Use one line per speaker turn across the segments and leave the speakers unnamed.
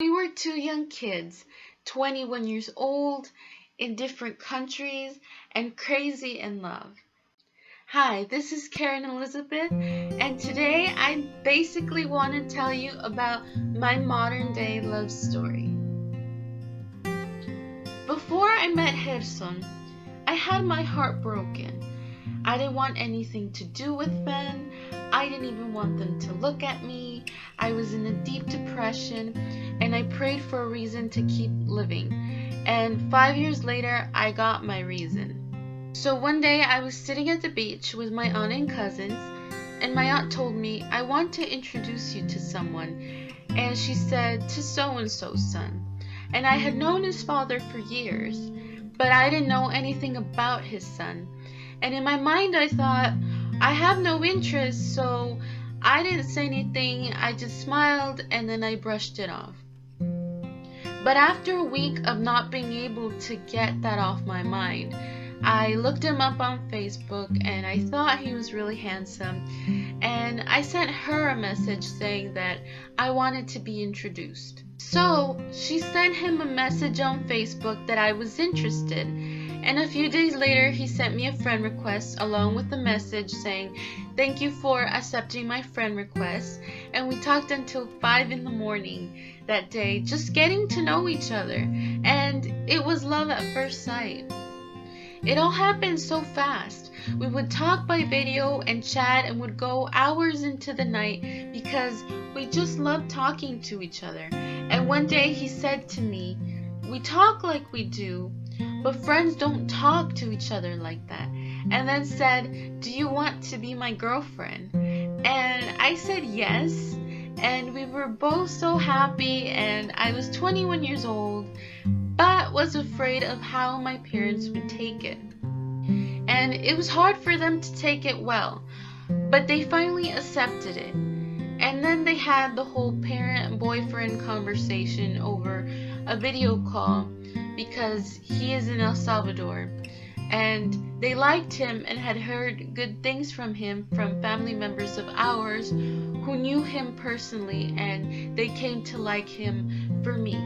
We were two young kids, 21 years old, in different countries, and crazy in love. Hi, this is Karen Elizabeth, and today I basically want to tell you about my modern day love story. Before I met Gerson, I had my heart broken. I didn't want anything to do with men. I didn't even want them to look at me. I was in a deep depression, and I prayed for a reason to keep living. And 5 years later, I got my reason. So one day I was sitting at the beach with my aunt and cousins, and my aunt told me, "I want to introduce you to someone." And she said, "To so-and-so's son." And I had known his father for years, but I didn't know anything about his son. And in my mind I thought, I have no interest, so I didn't say anything. I just smiled and then I brushed it off. But after a week of not being able to get that off my mind, I looked him up on Facebook and I thought he was really handsome, and I sent her a message saying that I wanted to be introduced. So she sent him a message on Facebook that I was interested, and a few days later he sent me a friend request along with a message saying, "Thank you for accepting my friend request," and we talked until 5 in the morning that day, just getting to know each other, and it was love at first sight. It all happened so fast. We would talk by video and chat and would go hours into the night because we just loved talking to each other. And one day he said to me, "We talk like we do, but friends don't talk to each other like that." And then said, "Do you want to be my girlfriend?" And I said yes. And we were both so happy, and I was 21 years old, but was afraid of how my parents would take it. And it was hard for them to take it well, but they finally accepted it. And then they had the whole parent-boyfriend conversation over a video call because he is in El Salvador. And they liked him and had heard good things from him from family members of ours who knew him personally, and they came to like him for me.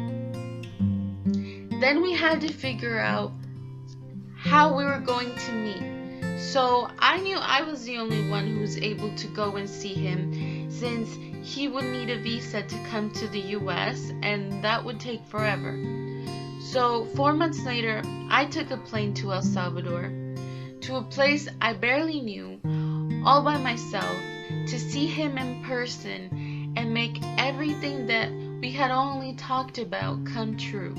Then we had to figure out how we were going to meet. So I knew I was the only one who was able to go and see him, since he would need a visa to come to the US, and that would take forever. So 4 months later, I took a plane to El Salvador, to a place I barely knew, all by myself, to see him in person and make everything that we had only talked about come true.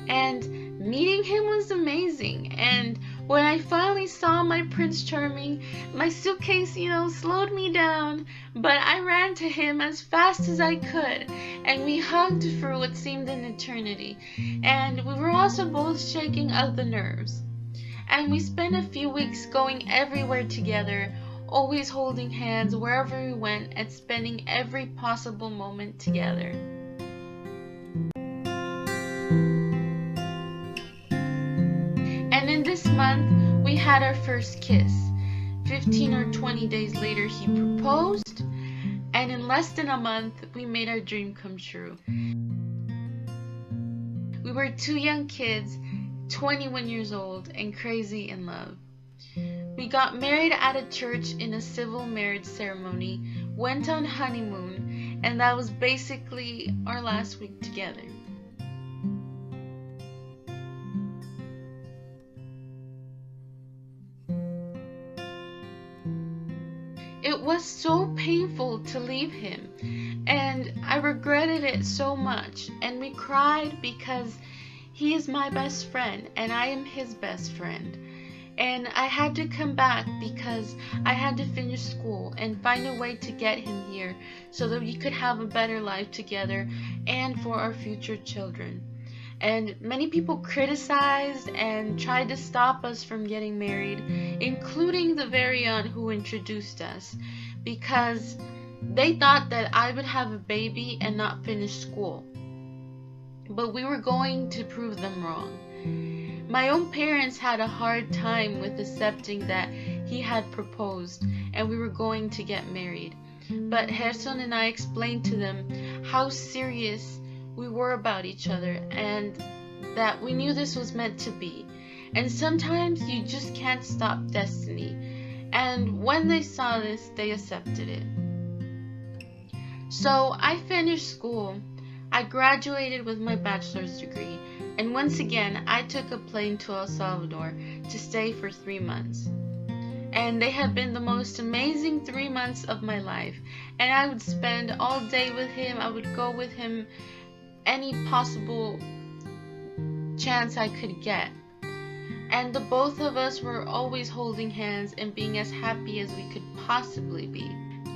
And meeting him was amazing. And when I finally saw my Prince Charming, my suitcase, slowed me down. But I ran to him as fast as I could, and we hugged for what seemed an eternity. And we were also both shaking of the nerves. And we spent a few weeks going everywhere together, always holding hands wherever we went and spending every possible moment together. And in this month, we had our first kiss. 15 or 20 days later, he proposed, and in less than a month, we made our dream come true. We were two young kids, 21 years old, and crazy in love. We got married at a church in a civil marriage ceremony, went on honeymoon, and that was basically our last week together. It was so painful to leave him, and I regretted it so much, and we cried because he is my best friend and I am his best friend. And I had to come back because I had to finish school and find a way to get him here so that we could have a better life together and for our future children. And many people criticized and tried to stop us from getting married, including the very aunt who introduced us, because they thought that I would have a baby and not finish school. But we were going to prove them wrong. My own parents had a hard time with accepting that he had proposed and we were going to get married. But Gerson and I explained to them how serious we were about each other and that we knew this was meant to be. And sometimes you just can't stop destiny. And when they saw this, they accepted it. So I finished school. I graduated with my bachelor's degree. And once again, I took a plane to El Salvador to stay for 3 months. And they have been the most amazing 3 months of my life. And I would spend all day with him. I would go with him any possible chance I could get. And the both of us were always holding hands and being as happy as we could possibly be.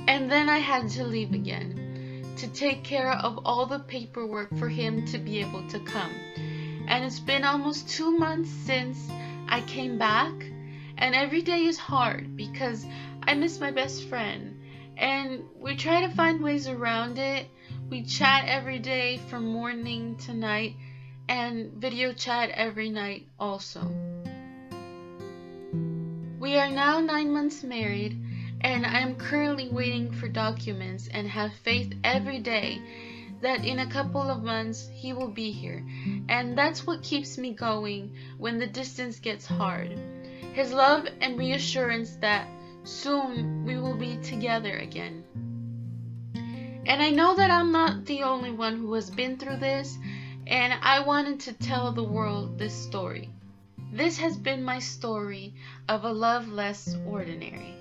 And then I had to leave again to take care of all the paperwork for him to be able to come. And it's been almost 2 months since I came back, and every day is hard because I miss my best friend. And we try to find ways around it. We chat every day from morning to night and video chat every night also. We are now 9 months married, and I am currently waiting for documents and have faith every day that in a couple of months he will be here. And that's what keeps me going when the distance gets hard. His love and reassurance that soon we will be together again. And I know that I'm not the only one who has been through this, and I wanted to tell the world this story. This has been my story of a love less ordinary.